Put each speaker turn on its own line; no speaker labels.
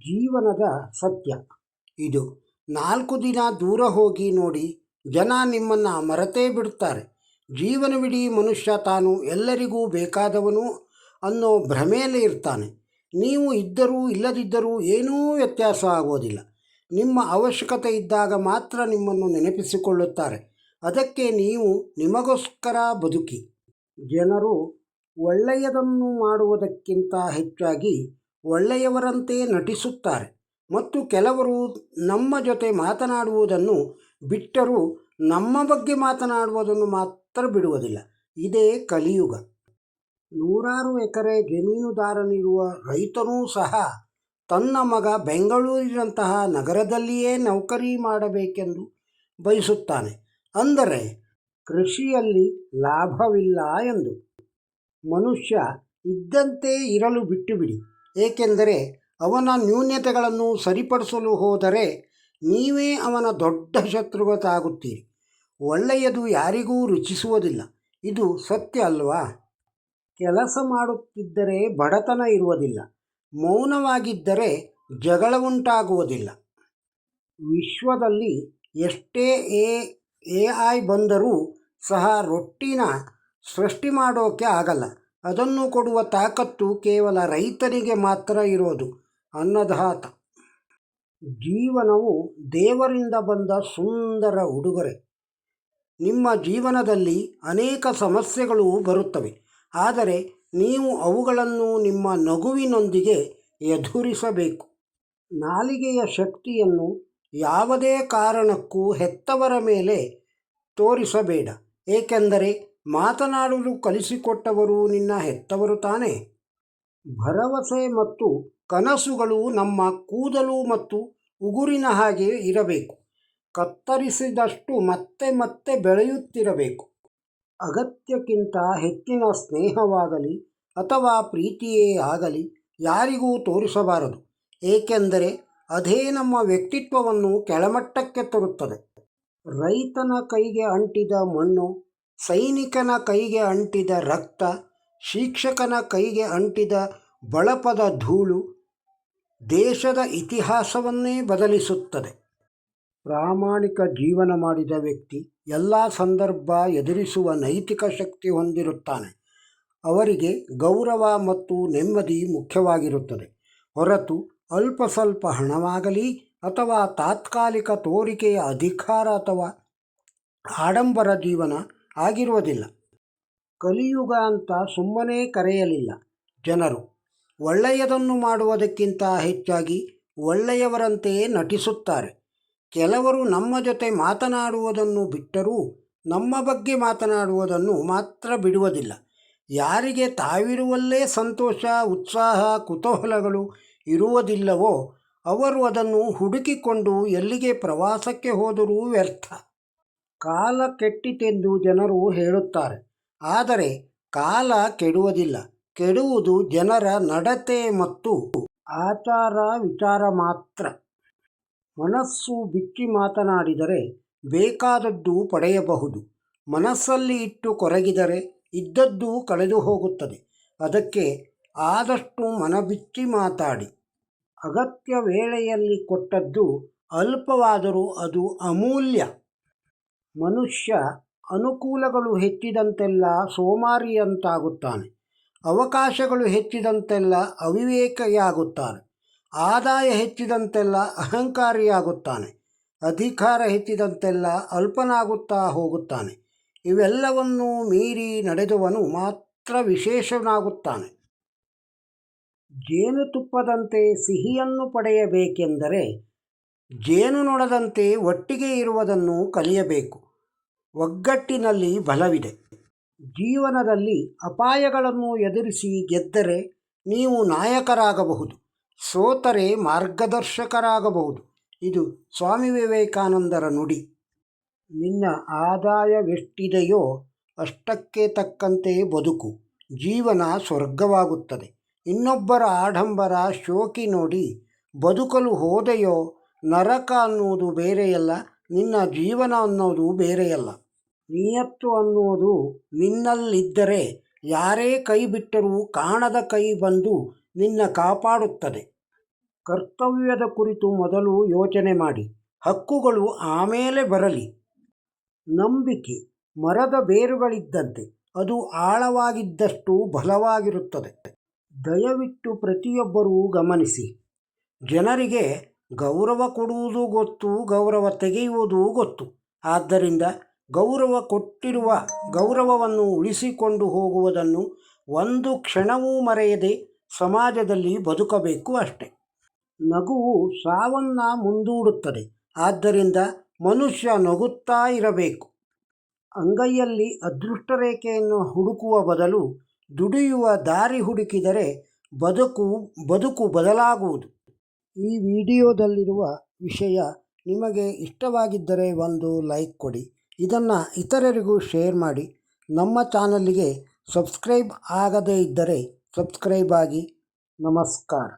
ಜೀವನದ ಸತ್ಯ ಇದು. 4 ದಿನ ದೂರ ಹೋಗಿ ನೋಡಿ, ಜನ ನಿಮ್ಮನ್ನು ಮರೆತೇ ಬಿಡುತ್ತಾರೆ. ಜೀವನವಿಡೀ ಮನುಷ್ಯ ತಾನು ಎಲ್ಲರಿಗೂ ಬೇಕಾದವನು ಅನ್ನೋ ಭ್ರಮೆಯಲ್ಲಿ ಇರ್ತಾನೆ. ನೀವು ಇದ್ದರೂ ಇಲ್ಲದಿದ್ದರೂ ಏನೂ ವ್ಯತ್ಯಾಸ ಆಗೋದಿಲ್ಲ. ನಿಮ್ಮ ಅವಶ್ಯಕತೆ ಇದ್ದಾಗ ಮಾತ್ರ ನಿಮ್ಮನ್ನು ನೆನಪಿಸಿಕೊಳ್ಳುತ್ತಾರೆ. ಅದಕ್ಕೆ ನೀವು ನಿಮಗೋಸ್ಕರ ಬದುಕಿ. ಜನರು ಒಳ್ಳೆಯದನ್ನು ಮಾಡುವುದಕ್ಕಿಂತ ಹೆಚ್ಚಾಗಿ ಒಳ್ಳೆಯವರಂತೆ ನಟಿಸುತ್ತಾರೆ ಮತ್ತು ಕೆಲವರು ನಮ್ಮ ಜೊತೆ ಮಾತನಾಡುವುದನ್ನು ಬಿಟ್ಟರೂ ನಮ್ಮ ಬಗ್ಗೆ ಮಾತನಾಡುವುದನ್ನು ಮಾತ್ರ ಬಿಡುವುದಿಲ್ಲ. ಇದೇ ಕಲಿಯುಗ. 100 ಎಕರೆ ಜಮೀನುದಾರನಿರುವ ರೈತನೂ ಸಹ ತನ್ನ ಮಗ ಬೆಂಗಳೂರಿನಂತಹ ನಗರದಲ್ಲಿಯೇ ನೌಕರಿ ಮಾಡಬೇಕೆಂದು ಬಯಸುತ್ತಾನೆ. ಅಂದರೆ ಕೃಷಿಯಲ್ಲಿ ಲಾಭವಿಲ್ಲ ಎಂದು. ಮನುಷ್ಯ ಇದ್ದಂತೆ ಇರಲು ಬಿಟ್ಟುಬಿಡಿ, ಏಕೆಂದರೆ ಅವನ ನ್ಯೂನತೆಗಳನ್ನು ಸರಿಪಡಿಸಲು ಹೋದರೆ ನೀವೇ ಅವನ ದೊಡ್ಡ ಶತ್ರುಗಳಾಗುತ್ತೀರಿ. ಒಳ್ಳೆಯದು ಯಾರಿಗೂ ರುಚಿಸುವುದಿಲ್ಲ, ಇದು ಸತ್ಯ ಅಲ್ವಾ? ಕೆಲಸ ಮಾಡುತ್ತಿದ್ದರೆ ಬಡತನ ಇರುವುದಿಲ್ಲ, ಮೌನವಾಗಿದ್ದರೆ ಜಗಳ ಉಂಟಾಗುವುದಿಲ್ಲ. ವಿಶ್ವದಲ್ಲಿ ಎಷ್ಟೇ AI ಬಂದರೂ ಸಹ ರೊಟ್ಟಿನ ಸೃಷ್ಟಿ ಮಾಡೋಕ್ಕೆ ಆಗಲ್ಲ. ಅದನ್ನು ಕೊಡುವ ತಾಕತ್ತು ಕೇವಲ ರೈತನಿಗೆ ಮಾತ್ರ ಇರೋದು. ಅನ್ನದಾತ. ಜೀವನವು ದೇವರಿಂದ ಬಂದ ಸುಂದರ ಉಡುಗೊರೆ. ನಿಮ್ಮ ಜೀವನದಲ್ಲಿ ಅನೇಕ ಸಮಸ್ಯೆಗಳು ಬರುತ್ತವೆ, ಆದರೆ ನೀವು ಅವುಗಳನ್ನು ನಿಮ್ಮ ನಗುವಿನೊಂದಿಗೆ ಎದುರಿಸಬೇಕು. ನಾಲಿಗೆಯ ಶಕ್ತಿಯನ್ನು ಯಾವುದೇ ಕಾರಣಕ್ಕೂ ಹೆತ್ತವರ ಮೇಲೆ ತೋರಿಸಬೇಡ, ಏಕೆಂದರೆ ಮಾತನಾಡಲು ಕಲಿಸಿಕೊಟ್ಟವರು ನಿನ್ನ ಹೆತ್ತವರು ತಾನೇ. ಭರವಸೆ ಮತ್ತು ಕನಸುಗಳು ನಮ್ಮ ಕೂದಲು ಮತ್ತು ಉಗುರಿನ ಹಾಗೆ ಇರಬೇಕು. ಕತ್ತರಿಸಿದಷ್ಟು ಮತ್ತೆ ಮತ್ತೆ ಬೆಳೆಯುತ್ತಿರಬೇಕು. ಅಗತ್ಯಕ್ಕಿಂತ ಹೆಚ್ಚಿನ ಸ್ನೇಹವಾಗಲಿ ಅಥವಾ ಪ್ರೀತಿಯೇ ಆಗಲಿ ಯಾರಿಗೂ ತೋರಿಸಬಾರದು, ಏಕೆಂದರೆ ಅದೇ ನಮ್ಮ ವ್ಯಕ್ತಿತ್ವವನ್ನು ಕೆಳಮಟ್ಟಕ್ಕೆ ತರುತ್ತದೆ. ರೈತನ ಕೈಗೆ ಅಂಟಿದ ಮಣ್ಣು, ಸೈನಿಕನ ಕೈಗೆ ಅಂಟಿದ ರಕ್ತ, ಶಿಕ್ಷಕನ ಕೈಗೆ ಅಂಟಿದ ಬಳಪದ ಧೂಳು ದೇಶದ ಇತಿಹಾಸವನ್ನೇ ಬದಲಿಸುತ್ತದೆ. ಪ್ರಾಮಾಣಿಕ ಜೀವನ ಮಾಡಿದ ವ್ಯಕ್ತಿ ಎಲ್ಲ ಸಂದರ್ಭ ಎದುರಿಸುವ ನೈತಿಕ ಶಕ್ತಿ ಹೊಂದಿರುತ್ತಾನೆ. ಅವರಿಗೆ ಗೌರವ ಮತ್ತು ನೆಮ್ಮದಿ ಮುಖ್ಯವಾಗಿರುತ್ತದೆ ಹೊರತು ಅಲ್ಪ ಸ್ವಲ್ಪ ಹಣವಾಗಲಿ ಅಥವಾ ತಾತ್ಕಾಲಿಕ ತೋರಿಕೆಯ ಅಧಿಕಾರ ಅಥವಾ ಆಡಂಬರ ಜೀವನ ಆಗಿರುವುದಿಲ್ಲ. ಕಲಿಯುಗ ಅಂತ ಸುಮ್ಮನೆ ಕರೆಯಲಿಲ್ಲ ಜನರು. ಒಳ್ಳೆಯದನ್ನು ಮಾಡುವುದಕ್ಕಿಂತ ಹೆಚ್ಚಾಗಿ ಒಳ್ಳೆಯವರಂತೆ ನಟಿಸುತ್ತಾರೆ. ಕೆಲವರು ನಮ್ಮ ಜೊತೆ ಮಾತನಾಡುವುದನ್ನು ಬಿಟ್ಟರೂ ನಮ್ಮ ಬಗ್ಗೆ ಮಾತನಾಡುವುದನ್ನು ಮಾತ್ರ ಬಿಡುವುದಿಲ್ಲ. ಯಾರಿಗೆ ತಾವಿರುವಲ್ಲೇ ಸಂತೋಷ, ಉತ್ಸಾಹ, ಕುತೂಹಲಗಳು ಇರುವುದಿಲ್ಲವೋ ಅವರು ಅದನ್ನು ಹುಡುಕಿಕೊಂಡು ಎಲ್ಲಿಗೆ ಪ್ರವಾಸಕ್ಕೆ ಹೋದರೂ ವ್ಯರ್ಥ. ಕಾಲ ಕೆಟ್ಟಿತೆಂದು ಜನರು ಹೇಳುತ್ತಾರೆ, ಆದರೆ ಕಾಲ ಕೆಡುವುದಿಲ್ಲ. ಕೆಡುವುದು ಜನರ ನಡತೆ ಮತ್ತು ಆಚಾರ ವಿಚಾರ ಮಾತ್ರ. ಮನಸ್ಸು ಬಿಚ್ಚಿ ಮಾತನಾಡಿದರೆ ಬೇಕಾದದ್ದು ಪಡೆಯಬಹುದು. ಮನಸ್ಸಲ್ಲಿ ಇಟ್ಟು ಕೊರಗಿದರೆ ಇದ್ದದ್ದು ಕಳೆದು ಹೋಗುತ್ತದೆ. ಅದಕ್ಕೆ ಆದಷ್ಟು ಮನಬಿಚ್ಚಿ ಮಾತಾಡಿ. ಅಗತ್ಯ ವೇಳೆಯಲ್ಲಿ ಕೊಟ್ಟದ್ದು ಅಲ್ಪವಾದರೂ ಅದು ಅಮೂಲ್ಯ. ಮನುಷ್ಯ ಅನುಕೂಲಗಳು ಹೆಚ್ಚಿದಂತೆಲ್ಲ ಸೋಮಾರಿಯಂತಾಗುತ್ತಾನೆ. ಅವಕಾಶಗಳು ಹೆಚ್ಚಿದಂತೆಲ್ಲ ಅವಿವೇಕಿಯಾಗುತ್ತಾನೆ. ಆದಾಯ ಹೆಚ್ಚಿದಂತೆಲ್ಲ ಅಹಂಕಾರಿಯಾಗುತ್ತಾನೆ. ಅಧಿಕಾರ ಹೆಚ್ಚಿದಂತೆಲ್ಲ ಅಲ್ಪನಾಗುತ್ತಾ ಹೋಗುತ್ತಾನೆ. ಇವೆಲ್ಲವನ್ನೂ ಮೀರಿ ನಡೆದವನು ಮಾತ್ರ ವಿಶೇಷನಾಗುತ್ತಾನೆ. ಜೇನುತುಪ್ಪದಂತೆ ಸಿಹಿಯನ್ನು ಪಡೆಯಬೇಕೆಂದರೆ ಜೇನುನೊಣದಂತೆ ಒಟ್ಟಿಗೆ ಇರುವುದನ್ನು ಕಲಿಯಬೇಕು. ಒಗ್ಗಟ್ಟಿನಲ್ಲಿ ಬಲವಿದೆ. ಜೀವನದಲ್ಲಿ ಅಪಾಯಗಳನ್ನು ಎದುರಿಸಿ ಗೆದ್ದರೆ ನೀವು ನಾಯಕರಾಗಬಹುದು, ಸೋತರೆ ಮಾರ್ಗದರ್ಶಕರಾಗಬಹುದು. ಇದು ಸ್ವಾಮಿ ವಿವೇಕಾನಂದರ ನುಡಿ. ನಿನ್ನ ಆದಾಯವೆಷ್ಟಿದೆಯೋ ಅಷ್ಟಕ್ಕೆ ತಕ್ಕಂತೆ ಬದುಕು. ಜೀವನ ಸ್ವರ್ಗವಾಗುತ್ತದೆ. ಇನ್ನೊಬ್ಬರ ಆಡಂಬರ, ಶೋಕಿ ನೋಡಿ ಬದುಕಲು ಹೋದೆಯೋ ನರಕ ಅನ್ನುವುದು ಬೇರೆಯಲ್ಲ, ನಿನ್ನ ಜೀವನ ಅನ್ನೋದು ಬೇರೆಯಲ್ಲ. ನಿಯತ್ತು ಅನ್ನುವುದು ನಿನ್ನಲ್ಲಿದ್ದರೆ ಯಾರೇ ಕೈ ಬಿಟ್ಟರೂ ಕಾಣದ ಕೈ ಬಂದು ನಿನ್ನ ಕಾಪಾಡುತ್ತದೆ. ಕರ್ತವ್ಯದ ಕುರಿತು ಮೊದಲು ಯೋಚನೆ ಮಾಡಿ, ಹಕ್ಕುಗಳು ಆಮೇಲೆ ಬರಲಿ. ನಂಬಿಕೆ ಮರದ ಬೇರುಗಳಿದ್ದಂತೆ, ಅದು ಆಳವಾಗಿದ್ದಷ್ಟು ಬಲವಾಗಿರುತ್ತದೆ. ದಯವಿಟ್ಟು ಪ್ರತಿಯೊಬ್ಬರೂ ಗಮನಿಸಿ, ಜನರಿಗೆ ಗೌರವ ಕೊಡುವುದು ಗೊತ್ತು, ಗೌರವ ತೆಗೆಯುವುದು ಗೊತ್ತು. ಆದ್ದರಿಂದ ಗೌರವ ಕೊಟ್ಟಿರುವ ಗೌರವವನ್ನು ಉಳಿಸಿಕೊಂಡು ಹೋಗುವುದನ್ನು ಒಂದು ಕ್ಷಣವೂ ಮರೆಯದೆ ಸಮಾಜದಲ್ಲಿ ಬದುಕಬೇಕು ಅಷ್ಟೆ. ನಗುವು ಸಾವನ್ನು ಮುಂದೂಡುತ್ತದೆ. ಆದ್ದರಿಂದ ಮನುಷ್ಯ ನಗುತ್ತಾ ಇರಬೇಕು. ಅಂಗೈಯಲ್ಲಿ ಅದೃಷ್ಟ ರೇಖೆಯನ್ನು ಹುಡುಕುವ ಬದಲು ದುಡಿಯುವ ದಾರಿ ಹುಡುಕಿದರೆ ಬದುಕು ಬದಲಾಗುವುದು. ಈ ವಿಡಿಯೋದಲ್ಲಿರುವ ವಿಷಯ ನಿಮಗೆ ಇಷ್ಟವಾಗಿದ್ದರೆ ಒಂದು ಲೈಕ್ ಕೊಡಿ. ಇದನ್ನು ಇತರರಿಗೂ ಶೇರ್ ಮಾಡಿ. ನಮ್ಮ ಚಾನಲ್ಗೆ ಸಬ್ಸ್ಕ್ರೈಬ್ ಆಗದೇ ಇದ್ದರೆ ಸಬ್ಸ್ಕ್ರೈಬ್ ಆಗಿ. ನಮಸ್ಕಾರ.